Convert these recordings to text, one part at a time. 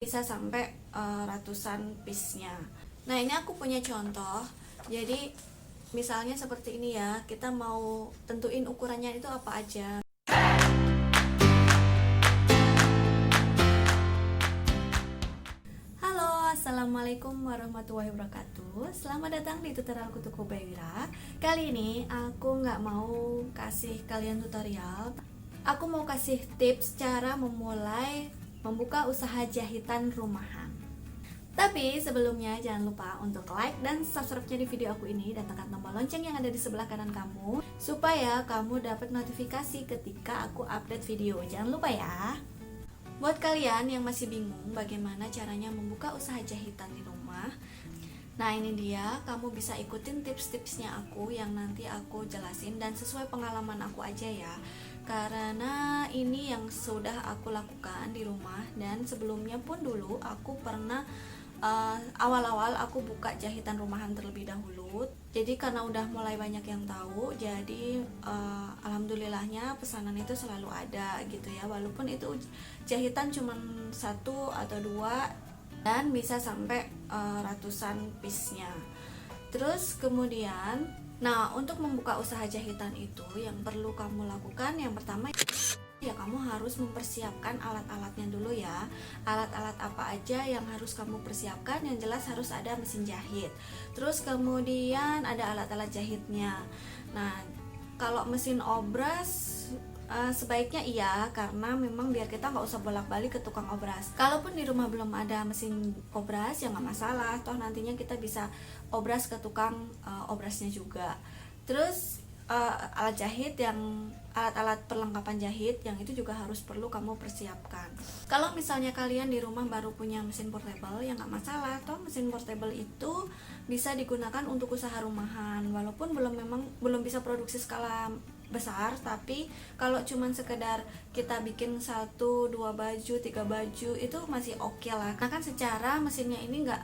bisa sampai ratusan piece-nya. Nah, ini aku punya contoh. Jadi misalnya seperti ini ya, kita mau tentuin ukurannya itu apa aja. Halo, assalamualaikum warahmatullahi wabarakatuh. Selamat datang di tutorial Kutu Kubaira. Kali ini aku nggak mau kasih kalian tutorial. Aku mau kasih tips cara memulai membuka usaha jahitan rumahan. Tapi sebelumnya jangan lupa untuk like dan subscribe-nya di video aku ini dan tekan tombol lonceng yang ada di sebelah kanan kamu supaya kamu dapat notifikasi ketika aku update video. Jangan lupa ya. Buat kalian yang masih bingung bagaimana caranya membuka usaha jahitan di rumah, nah ini dia, kamu bisa ikutin tips-tipsnya aku yang nanti aku jelasin dan sesuai pengalaman aku aja ya. Karena ini yang sudah aku lakukan di rumah dan sebelumnya pun dulu aku pernah awal-awal aku buka jahitan rumahan terlebih dahulu. Jadi karena udah mulai banyak yang tahu, jadi alhamdulillahnya pesanan itu selalu ada gitu ya. Walaupun itu jahitan cuma satu atau dua dan bisa sampai ratusan piece-nya. Terus kemudian, nah untuk membuka usaha jahitan itu yang perlu kamu lakukan yang pertama ya kamu harus mempersiapkan alat-alatnya dulu ya. Alat-alat apa aja yang harus kamu persiapkan? Yang jelas harus ada mesin jahit. Terus kemudian ada alat-alat jahitnya. Nah, kalau mesin obras sebaiknya iya, karena memang biar kita nggak usah bolak-balik ke tukang obras. Kalaupun di rumah belum ada mesin obras ya nggak masalah, toh nantinya kita bisa obras ke tukang obrasnya juga. Terus alat jahit yang alat-alat perlengkapan jahit yang itu juga harus perlu kamu persiapkan. Kalau misalnya kalian di rumah baru punya mesin portable ya nggak masalah, toh mesin portable itu bisa digunakan untuk usaha rumahan walaupun belum bisa produksi skala besar, tapi kalau cuman sekedar kita bikin 1, 2 baju, 3 baju itu masih oke lah. Nah kan secara mesinnya ini nggak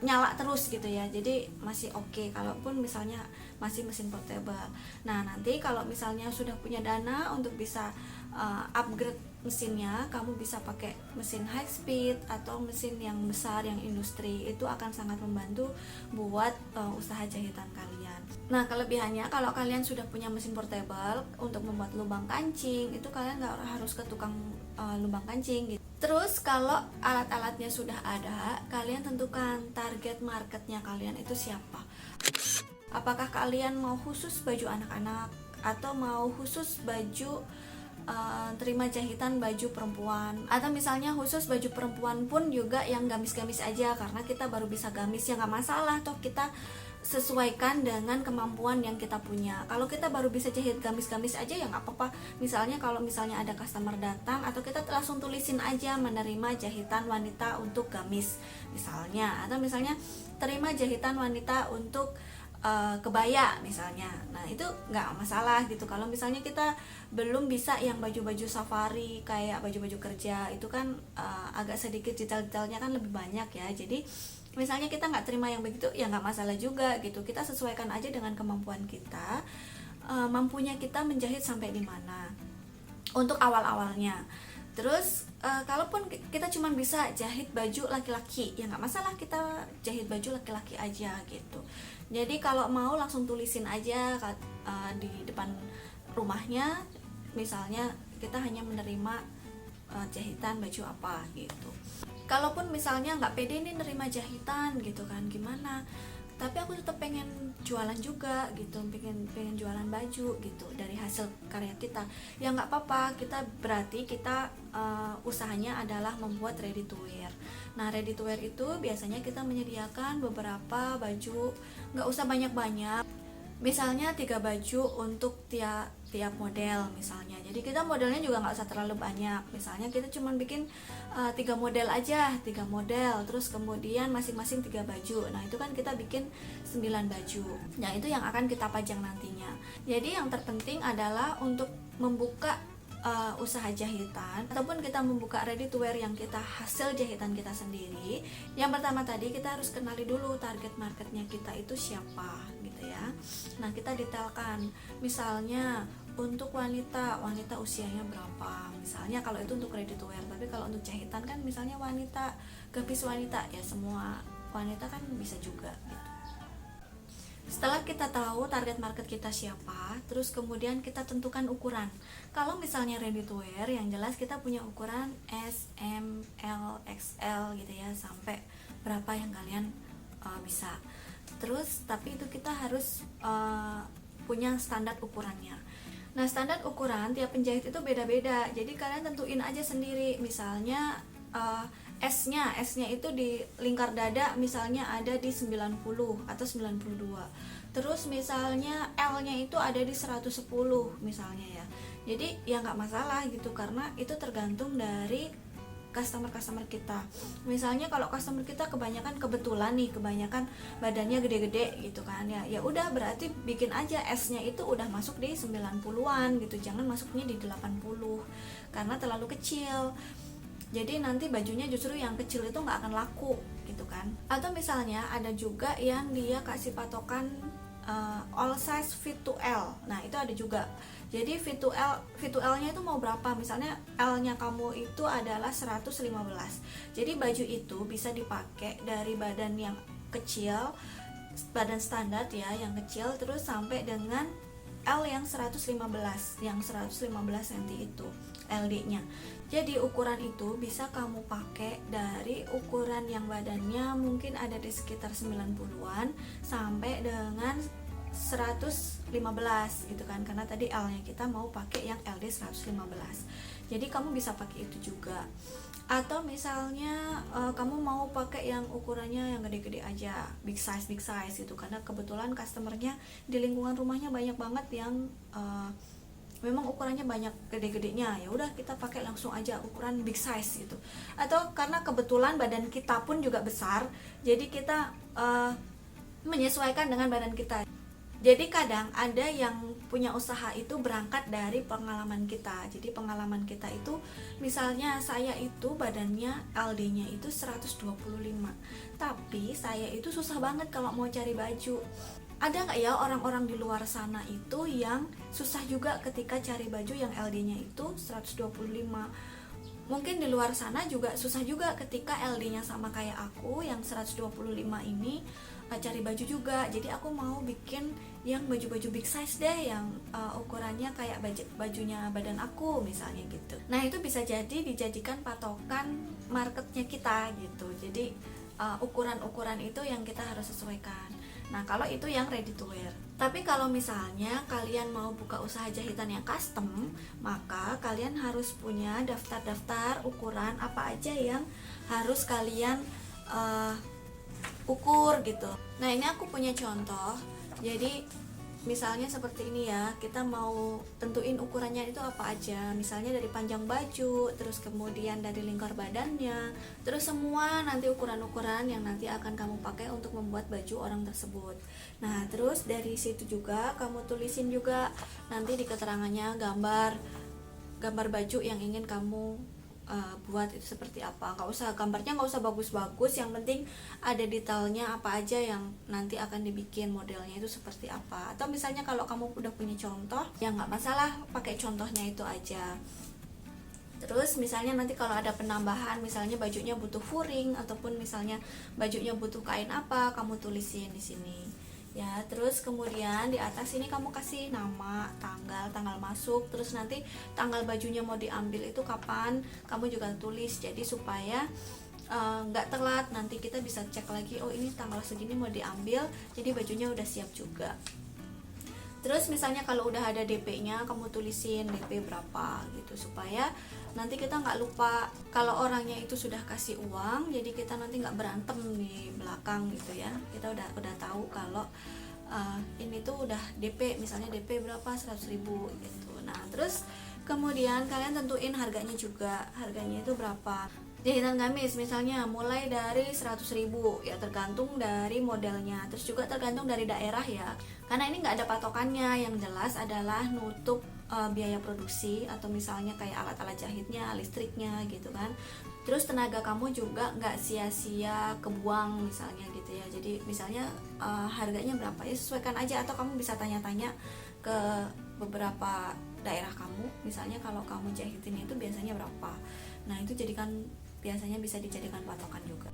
nyala terus gitu ya, jadi masih oke kalaupun misalnya masih mesin portable. Nah nanti kalau misalnya sudah punya dana untuk bisa upgrade mesinnya, kamu bisa pakai mesin high speed atau mesin yang besar yang industri, itu akan sangat membantu buat usaha jahitan kalian. Nah kelebihannya kalau kalian sudah punya mesin portable untuk membuat lubang kancing, itu kalian nggak harus ke tukang lubang kancing gitu. Terus kalau alat-alatnya sudah ada, kalian tentukan target marketnya kalian itu siapa. Apakah kalian mau khusus baju anak-anak atau mau khusus baju terima jahitan baju perempuan, atau misalnya khusus baju perempuan pun juga yang gamis-gamis aja karena kita baru bisa gamis ya nggak masalah, toh kita sesuaikan dengan kemampuan yang kita punya. Kalau kita baru bisa jahit gamis-gamis aja ya nggak apa-apa. Misalnya kalau misalnya ada customer datang, atau kita langsung tulisin aja menerima jahitan wanita untuk gamis misalnya, atau misalnya terima jahitan wanita untuk kebaya misalnya. Nah itu nggak masalah gitu. Kalau misalnya kita belum bisa yang baju-baju safari kayak baju-baju kerja, itu kan agak sedikit detail-detailnya kan lebih banyak ya. Jadi misalnya kita nggak terima yang begitu ya nggak masalah juga gitu. Kita sesuaikan aja dengan kemampuan kita, mampunya kita menjahit sampai di mana untuk awal-awalnya. Terus kalaupun kita cuma bisa jahit baju laki-laki ya nggak masalah, kita jahit baju laki-laki aja gitu. Jadi kalau mau langsung tulisin aja di depan rumahnya, misalnya kita hanya menerima jahitan baju apa gitu. Kalaupun misalnya nggak pede nih nerima jahitan gitu kan, gimana, tapi aku tetap pengen jualan juga gitu, pengen jualan baju gitu dari hasil karya kita ya nggak apa-apa. Berarti kita usahanya adalah membuat ready to wear. Nah ready to wear itu biasanya kita menyediakan beberapa baju, nggak usah banyak-banyak, misalnya 3 baju untuk tiap model misalnya. Jadi kita modelnya juga nggak usah terlalu banyak, misalnya kita cuma bikin 3 model aja, 3 model, terus kemudian masing-masing 3 baju. Nah itu kan kita bikin 9 baju. Nah itu yang akan kita pajang nantinya. Jadi yang terpenting adalah untuk membuka usaha jahitan ataupun kita membuka ready to wear yang kita hasil jahitan kita sendiri. Yang pertama tadi kita harus kenali dulu target marketnya kita itu siapa gitu ya. Nah kita detailkan, misalnya untuk wanita usianya berapa, misalnya kalau itu untuk ready to wear. Tapi kalau untuk jahitan kan misalnya wanita, gamis wanita, ya semua wanita kan bisa juga gitu. Setelah kita tahu target market kita siapa, terus kemudian kita tentukan ukuran. Kalau misalnya ready to wear, yang jelas kita punya ukuran S, M, L, XL gitu ya, sampai berapa yang kalian bisa. Terus tapi itu kita harus punya standar ukurannya. Nah, standar ukuran tiap penjahit itu beda-beda. Jadi kalian tentuin aja sendiri. Misalnya S-nya itu di lingkar dada misalnya ada di 90 atau 92. Terus misalnya L-nya itu ada di 110 misalnya ya. Jadi ya nggak masalah gitu, karena itu tergantung dari customer kita. Misalnya kalau customer kita kebanyakan badannya gede-gede gitu kan, ya udah berarti bikin aja S-nya itu udah masuk di 90-an gitu, jangan masuknya di 80 karena terlalu kecil. Jadi nanti bajunya justru yang kecil itu nggak akan laku gitu kan. Atau misalnya ada juga yang dia kasih patokan all size fit to L. Nah, itu ada juga. Jadi fit to L-nya itu mau berapa? Misalnya L-nya kamu itu adalah 115. Jadi baju itu bisa dipakai dari badan yang kecil, badan standar ya, yang kecil, terus sampai dengan L yang 115 cm itu LD-nya. Jadi ukuran itu bisa kamu pakai dari ukuran yang badannya mungkin ada di sekitar 90-an sampai dengan 115 gitu kan, karena tadi L-nya kita mau pakai yang LD 115. Jadi kamu bisa pakai itu juga. Atau misalnya kamu mau pakai yang ukurannya yang gede-gede aja, big size gitu, karena kebetulan customernya di lingkungan rumahnya banyak banget yang memang ukurannya banyak gede-gedenya, ya udah kita pakai langsung aja ukuran big size gitu. Atau karena kebetulan badan kita pun juga besar, jadi kita menyesuaikan dengan badan kita. Jadi kadang ada yang punya usaha itu berangkat dari pengalaman kita. Jadi pengalaman kita itu, misalnya saya itu badannya LD-nya itu 125, tapi saya itu susah banget kalau mau cari baju. Ada nggak ya orang-orang di luar sana itu yang susah juga ketika cari baju yang LD-nya itu 125? Mungkin di luar sana juga susah juga ketika LD-nya sama kayak aku yang 125 ini cari baju juga. Jadi aku mau bikin yang baju-baju big size deh, yang ukurannya kayak bajunya badan aku misalnya gitu. Nah, itu bisa jadi dijadikan patokan marketnya kita gitu. Jadi ukuran-ukuran itu yang kita harus sesuaikan. Nah, kalau itu yang ready to wear. Tapi kalau misalnya kalian mau buka usaha jahitan yang custom, maka kalian harus punya daftar-daftar ukuran apa aja yang harus kalian ukur gitu. Nah, ini aku punya contoh. Jadi misalnya seperti ini ya, kita mau tentuin ukurannya itu apa aja. Misalnya dari panjang baju, terus kemudian dari lingkar badannya, terus semua nanti ukuran-ukuran yang nanti akan kamu pakai untuk membuat baju orang tersebut. Nah, terus dari situ juga kamu tulisin juga nanti di keterangannya gambar baju yang ingin kamu buat itu seperti apa. Gambarnya nggak usah bagus-bagus, yang penting ada detailnya apa aja yang nanti akan dibikin, modelnya itu seperti apa. Atau misalnya kalau kamu udah punya contoh, ya nggak masalah pakai contohnya itu aja. Terus misalnya nanti kalau ada penambahan, misalnya bajunya butuh furing ataupun misalnya bajunya butuh kain apa, kamu tulisin di sini. Ya, terus kemudian di atas ini kamu kasih nama, tanggal masuk, terus nanti tanggal bajunya mau diambil itu kapan, kamu juga tulis. Jadi supaya nggak telat, nanti kita bisa cek lagi, oh ini tanggal segini mau diambil, jadi bajunya udah siap juga. Terus misalnya kalau udah ada DP-nya, kamu tulisin DP berapa gitu, supaya nanti kita nggak lupa. Kalau orangnya itu sudah kasih uang, jadi kita nanti nggak berantem di belakang gitu ya. Kita udah tahu kalau ini tuh udah DP, misalnya DP berapa, 100.000 gitu. Nah, terus kemudian kalian tentuin harganya juga, harganya itu berapa. Jahitan gamis misalnya mulai dari 100.000 ya, tergantung dari modelnya, terus juga tergantung dari daerah ya, karena ini nggak ada patokannya. Yang jelas adalah nutup biaya produksi, atau misalnya kayak alat-alat jahitnya, listriknya gitu kan. Terus tenaga kamu juga nggak sia-sia kebuang misalnya gitu ya. Jadi misalnya harganya berapa ya, sesuaikan aja, atau kamu bisa tanya-tanya ke beberapa daerah kamu, misalnya kalau kamu jahitin itu biasanya berapa. Nah itu biasanya bisa dijadikan patokan juga.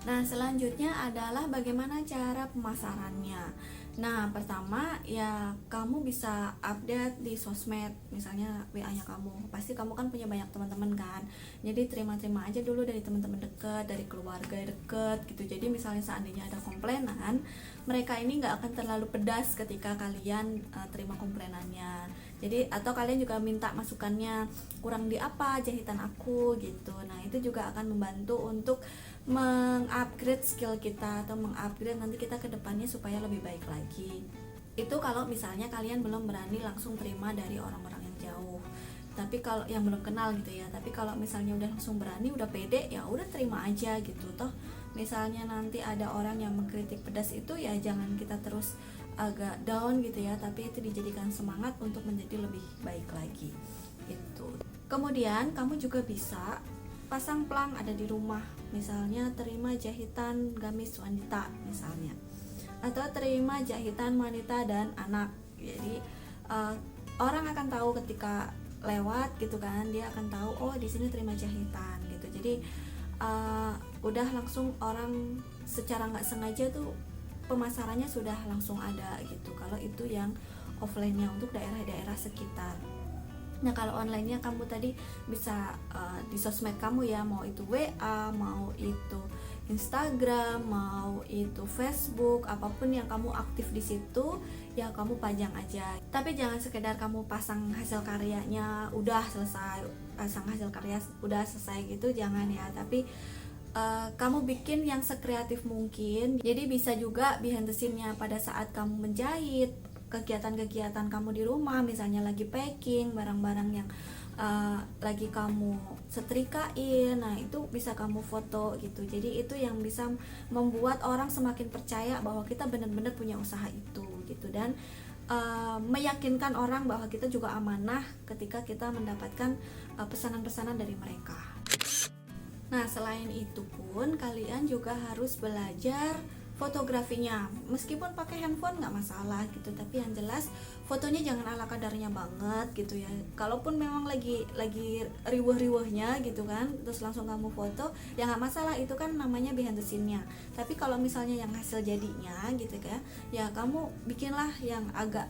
Nah selanjutnya adalah bagaimana cara pemasarannya. Nah pertama ya kamu bisa update di sosmed, misalnya WA-nya kamu. Pasti kamu kan punya banyak teman-teman kan. Jadi terima-terima aja dulu dari teman-teman dekat, dari keluarga dekat gitu. Jadi misalnya seandainya ada komplainan, mereka ini nggak akan terlalu pedas ketika kalian terima komplainannya. Jadi atau kalian juga minta masukannya, kurang di apa jahitan aku gitu. Nah itu juga akan membantu untuk mengupgrade skill kita atau mengupgrade nanti kita ke depannya supaya lebih baik lagi. Itu kalau misalnya kalian belum berani langsung terima dari orang-orang yang jauh. Tapi kalau yang belum kenal gitu ya. Tapi kalau misalnya udah langsung berani, udah pede, ya udah terima aja gitu. Toh misalnya nanti ada orang yang mengkritik pedas itu ya jangan kita terus agak down gitu ya, tapi itu dijadikan semangat untuk menjadi lebih baik lagi itu. Kemudian kamu juga bisa pasang plang ada di rumah, misalnya terima jahitan gamis wanita misalnya, atau terima jahitan wanita dan anak. Jadi orang akan tahu ketika lewat gitu kan, dia akan tahu oh di sini terima jahitan gitu. Jadi udah langsung orang secara nggak sengaja tuh pemasarannya sudah langsung ada gitu. Kalau itu yang offline-nya untuk daerah-daerah sekitar. Nah kalau online-nya kamu tadi bisa di sosmed kamu ya, mau itu WA, mau itu Instagram, mau itu Facebook, apapun yang kamu aktif di situ ya kamu pajang aja. Tapi jangan sekedar kamu pasang hasil karyanya udah selesai, pasang hasil karya udah selesai gitu, jangan ya. Tapi kamu bikin yang sekreatif mungkin. Jadi bisa juga behind the scene-nya pada saat kamu menjahit, kegiatan-kegiatan kamu di rumah, misalnya lagi packing barang-barang yang lagi kamu setrikain, nah itu bisa kamu foto gitu. Jadi itu yang bisa membuat orang semakin percaya bahwa kita benar-benar punya usaha itu gitu, dan meyakinkan orang bahwa kita juga amanah ketika kita mendapatkan pesanan-pesanan dari mereka. Nah selain itu pun kalian juga harus belajar fotografinya, meskipun pakai handphone nggak masalah gitu, tapi yang jelas fotonya jangan ala kadarnya banget gitu ya. Kalaupun memang lagi riweh-riwehnya gitu kan, terus langsung kamu foto ya nggak masalah, itu kan namanya behind the scene-nya. Tapi kalau misalnya yang hasil jadinya gitu kan, ya kamu bikinlah yang agak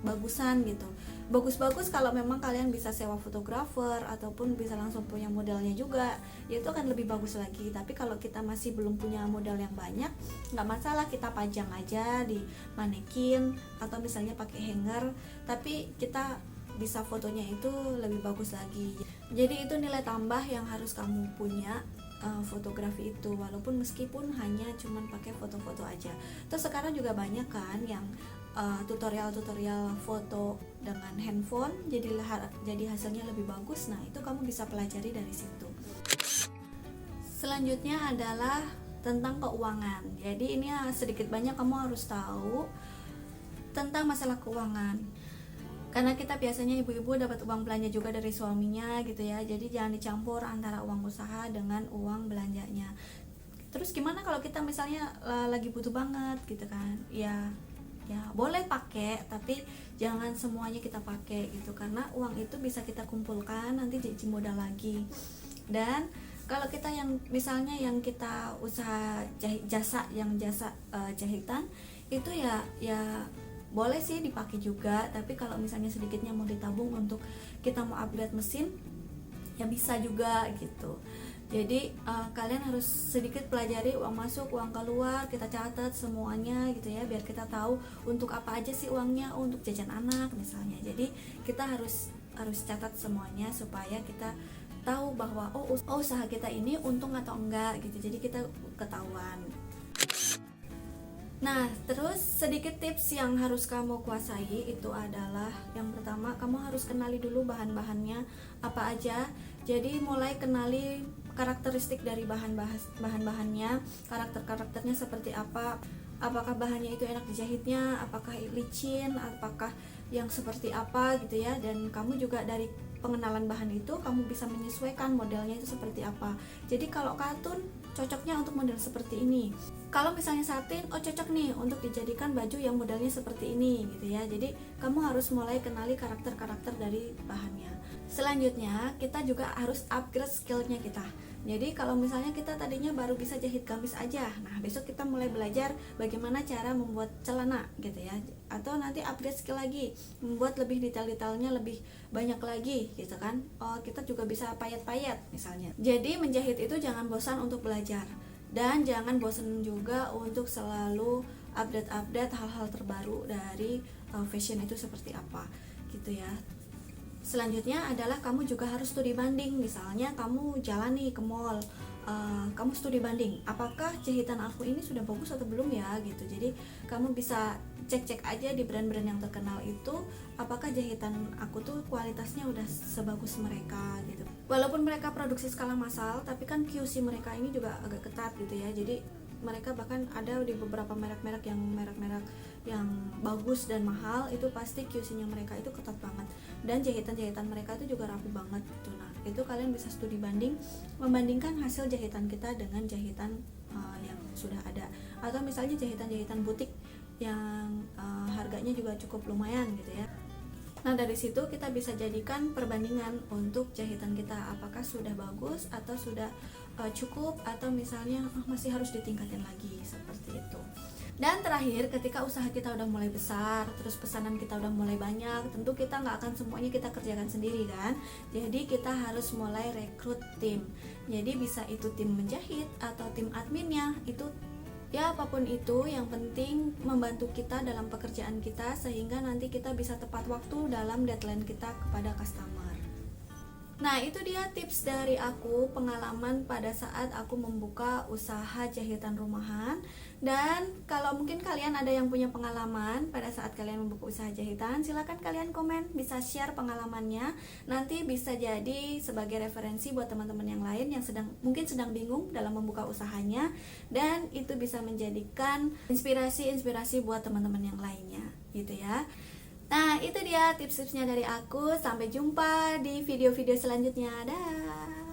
bagusan gitu. Bagus-bagus kalau memang kalian bisa sewa fotografer ataupun bisa langsung punya modelnya juga, ya itu akan lebih bagus lagi. Tapi kalau kita masih belum punya modal yang banyak, nggak masalah, kita pajang aja di manekin atau misalnya pakai hanger, tapi kita bisa fotonya itu lebih bagus lagi. Jadi itu nilai tambah yang harus kamu punya, fotografi itu, walaupun meskipun hanya cuman pakai foto-foto aja. Terus sekarang juga banyak kan yang tutorial foto dengan handphone, jadi hasilnya lebih bagus. Nah itu kamu bisa pelajari dari situ. Selanjutnya adalah tentang keuangan. Jadi ini sedikit banyak kamu harus tahu tentang masalah keuangan, karena kita biasanya ibu-ibu dapat uang belanja juga dari suaminya gitu ya. Jadi jangan dicampur antara uang usaha dengan uang belanjanya. Terus gimana kalau kita misalnya lagi butuh banget gitu kan, ya boleh pakai, tapi jangan semuanya kita pakai gitu, karena uang itu bisa kita kumpulkan nanti jadi modal lagi. Dan kalau kita yang misalnya yang kita usaha jasa jahitan itu ya boleh sih dipakai juga, tapi kalau misalnya sedikitnya mau ditabung untuk kita mau upgrade mesin ya bisa juga gitu. Jadi kalian harus sedikit pelajari uang masuk, uang keluar, kita catat semuanya gitu ya, biar kita tahu untuk apa aja sih uangnya, untuk jajan anak misalnya. Jadi kita harus catat semuanya supaya kita tahu bahwa usaha kita ini untung atau enggak gitu. Jadi kita ketahuan. Nah, terus sedikit tips yang harus kamu kuasai itu adalah yang pertama, kamu harus kenali dulu bahan-bahannya apa aja. Jadi mulai kenali karakteristik dari bahan-bahannya, karakternya seperti apa, apakah bahannya itu enak dijahitnya, apakah licin, apakah yang seperti apa gitu ya. Dan kamu juga dari pengenalan bahan itu kamu bisa menyesuaikan modelnya itu seperti apa. Jadi kalau katun cocoknya untuk model seperti ini. Kalau misalnya satin, oh cocok nih untuk dijadikan baju yang modelnya seperti ini gitu ya. Jadi kamu harus mulai kenali karakter-karakter dari bahannya. Selanjutnya kita juga harus upgrade skillnya kita. Jadi kalau misalnya kita tadinya baru bisa jahit gamis aja, nah besok kita mulai belajar bagaimana cara membuat celana gitu ya. Atau nanti upgrade skill lagi, membuat lebih detail-detailnya lebih banyak lagi gitu kan. Oh kita juga bisa payet-payet misalnya. Jadi menjahit itu jangan bosan untuk belajar. Dan jangan bosan juga untuk selalu update-update hal-hal terbaru dari fashion itu seperti apa gitu ya. Selanjutnya adalah kamu juga harus studi banding. Misalnya kamu jalan nih ke mall, kamu studi banding, apakah jahitan aku ini sudah bagus atau belum ya gitu. Jadi kamu bisa cek-cek aja di brand-brand yang terkenal itu, apakah jahitan aku tuh kualitasnya udah sebagus mereka gitu. Walaupun mereka produksi skala massal, tapi kan QC mereka ini juga agak ketat gitu ya. Jadi mereka bahkan ada di beberapa merek-merek yang bagus dan mahal, itu pasti QC-nya mereka itu ketat banget, dan jahitan-jahitan mereka itu juga rapi banget gitu. Nah itu kalian bisa studi banding, membandingkan hasil jahitan kita dengan jahitan yang sudah ada, atau misalnya jahitan-jahitan butik yang harganya juga cukup lumayan gitu ya. Nah dari situ kita bisa jadikan perbandingan untuk jahitan kita, apakah sudah bagus atau sudah cukup, atau misalnya masih harus ditingkatin lagi, seperti itu. Dan terakhir, ketika usaha kita udah mulai besar, terus pesanan kita udah mulai banyak, tentu kita nggak akan semuanya kita kerjakan sendiri kan. Jadi kita harus mulai rekrut tim. Jadi bisa itu tim menjahit atau tim adminnya, itu ya apapun itu, yang penting membantu kita dalam pekerjaan kita sehingga nanti kita bisa tepat waktu dalam deadline kita kepada customer. Nah itu dia tips dari aku, pengalaman pada saat aku membuka usaha jahitan rumahan. Dan kalau mungkin kalian ada yang punya pengalaman pada saat kalian membuka usaha jahitan, silakan kalian komen, bisa share pengalamannya. Nanti bisa jadi sebagai referensi buat teman-teman yang lain yang mungkin sedang bingung dalam membuka usahanya, dan itu bisa menjadikan inspirasi buat teman-teman yang lainnya gitu ya. Nah itu dia tips-tipsnya dari aku. Sampai jumpa di video-video selanjutnya. Dah.